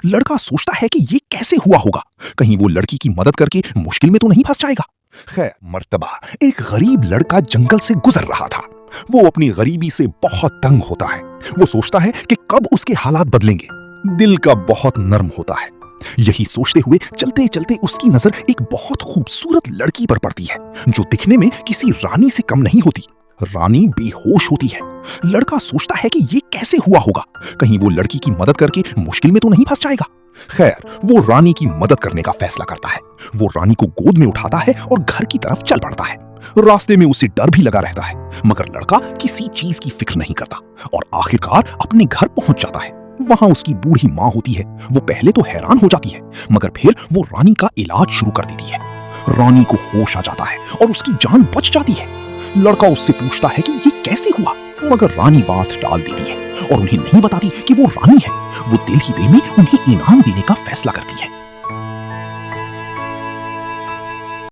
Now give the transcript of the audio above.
लड़का सोचता है कि ये कैसे हुआ होगा, कहीं वो लड़की की मदद करके मुश्किल में तो नहीं फंस जाएगा। खैर मर्तबा एक गरीब लड़का जंगल से गुजर रहा था। वो अपनी गरीबी से बहुत तंग होता है। वो सोचता है कि कब उसके हालात बदलेंगे। दिल का बहुत नर्म होता है। यही सोचते हुए चलते चलते उसकी नजर एक बहुत खूबसूरत लड़की पर पड़ती है, जो दिखने में किसी रानी से कम नहीं होती। रानी बेहोश होती है। लड़का सोचता है कि ये कैसे हुआ होगा, कहीं वो लड़की की मदद करके मुश्किल में तो नहीं फंस जाएगा। खैर वो रानी की मदद करने का फैसला करता है। वो रानी को गोद में उठाता है और घर की तरफ चल पड़ता है। रास्ते में उसे डर भी लगा रहता है, मगर लड़का किसी चीज की फिक्र नहीं करता और आखिरकार अपने घर पहुंच जाता है। वहां उसकी बूढ़ी माँ होती है। वो पहले तो हैरान हो जाती है, मगर फिर वो रानी का इलाज शुरू कर देती है। रानी को होश आ जाता है और उसकी जान बच जाती है। लड़का उससे पूछता है कि ये कैसे हुआ, मगर रानी बात टाल देती है और उन्हें नहीं बताती कि वो रानी है। वो दिल ही दिल में उन्हें इनाम देने का फैसला करती है।